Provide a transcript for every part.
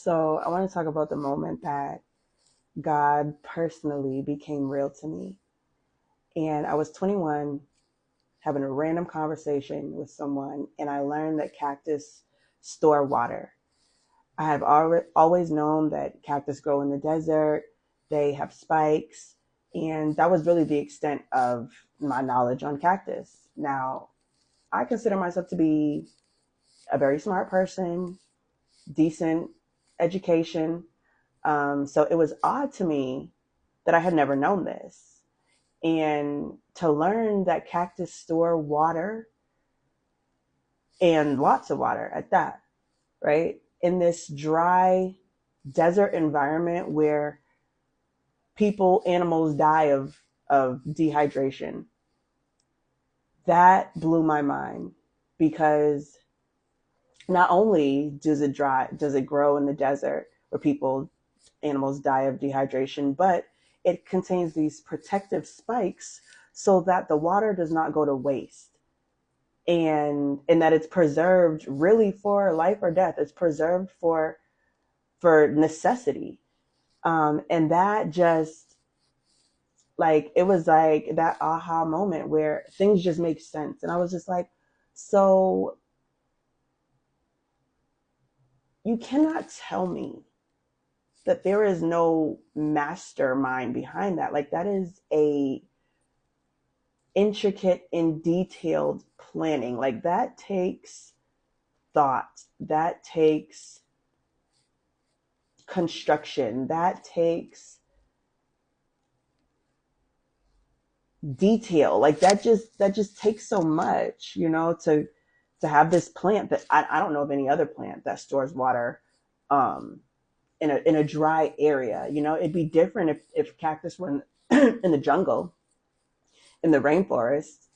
So I want to talk about the moment that God personally became real to me. And I was 21, having a random conversation with someone, and I learned that cactus store water. I have always known that cactus grow in the desert, they have spikes, and that was really the extent of my knowledge on cactus. Now, I consider myself to be a very smart person, decent education. So it was odd to me that I had never known this. And to learn that cactus store water and lots of water at that, right? In this dry desert environment where animals die of dehydration. That blew my mind because not only does it grow in the desert where animals die of dehydration, but it contains these protective spikes so that the water does not go to waste, and that it's preserved really for life or death. It's preserved for necessity. And that just, like, it was like that aha moment where things just make sense. And I was just like, so you cannot tell me that there is no mastermind behind that. Like, that is a intricate and detailed planning. Like, that takes thought, that takes construction, that takes detail. Like, that just takes so much, to have this plant that I don't know of any other plant that stores water um in a dry area. It'd be different if cactus were in the jungle, in the rainforest.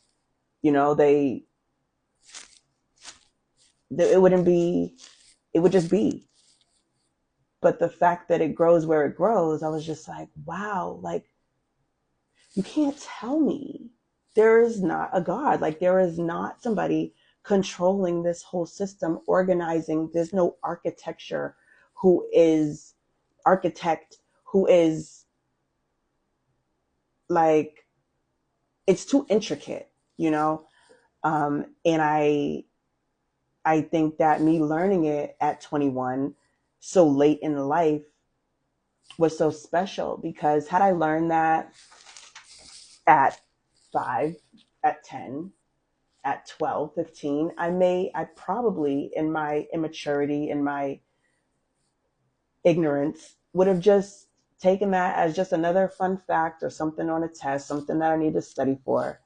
you know they, it wouldn't be, it would just be. But the fact that it grows where it grows, I was just like, wow, like, you can't tell me there is not a God. Like, there is not somebody controlling this whole system, organizing. There's no architect who is, like, it's too intricate, you know? And I think that me learning it at 21, so late in life, was so special, because had I learned that at 5, at 10, at 12, 15, I probably, in my immaturity, in my ignorance, would have just taken that as just another fun fact or something on a test, something that I need to study for.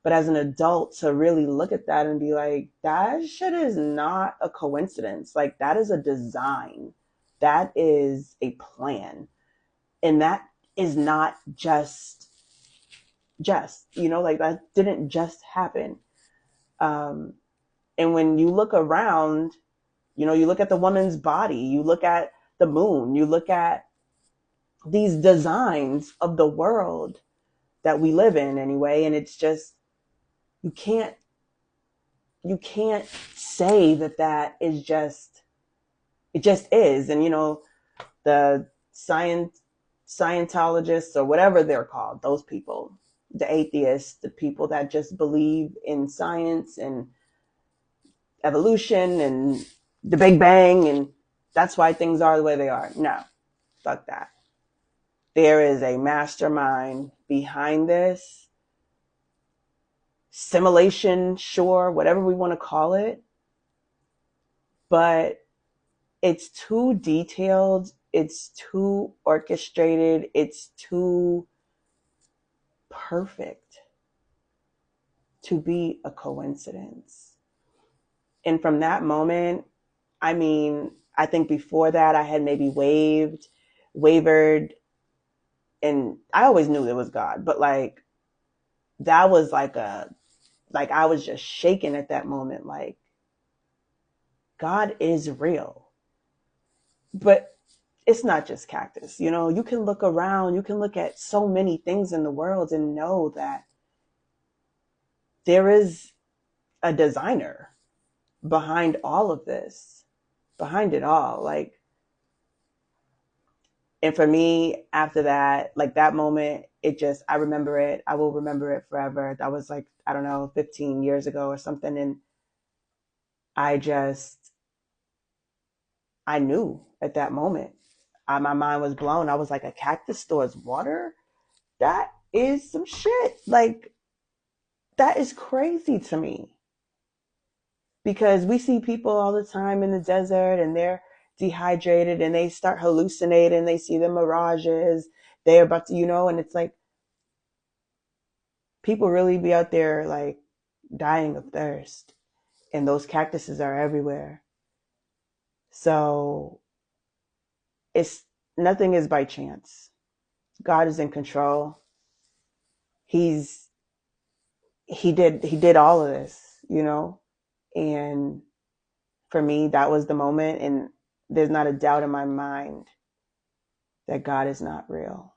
But as an adult, to really look at that and be like, that shit is not a coincidence. Like, that is a design. That is a plan. And that is not like, that didn't just happen. Um, and when you look around, you look at the woman's body, you look at the moon, you look at these designs of the world that we live in anyway. And it's just, you can't say that is just, it just is. And the Scientologists, or whatever they're called, those people, the atheists, the people that just believe in science and evolution and the Big Bang, and that's why things are the way they are. No, fuck that. There is a mastermind behind this. Simulation, sure, whatever we want to call it. But it's too detailed. It's too orchestrated. It's too perfect to be a coincidence. And from that moment, I mean, I think before that I had maybe wavered, and I always knew it was God, but like, that was like I was just shaken at that moment. Like, God is real. But it's not just cactus. You can look around, you can look at so many things in the world and know that there is a designer behind all of this, behind it all. Like, And for me, after that, like that moment, it just, I remember it. I will remember it forever. That was like, I don't know, 15 years ago or something. And I just, I knew at that moment. My mind was blown. I was like, a cactus stores water? That is some shit. Like, that is crazy to me because we see people all the time in the desert and they're dehydrated and they start hallucinating. They see the mirages. They're about to, and it's like people really be out there like dying of thirst and those cactuses are everywhere. So it's nothing is by chance. God is in control. He's he did all of this. And for me, that was the moment. And there's not a doubt in my mind that God is not real.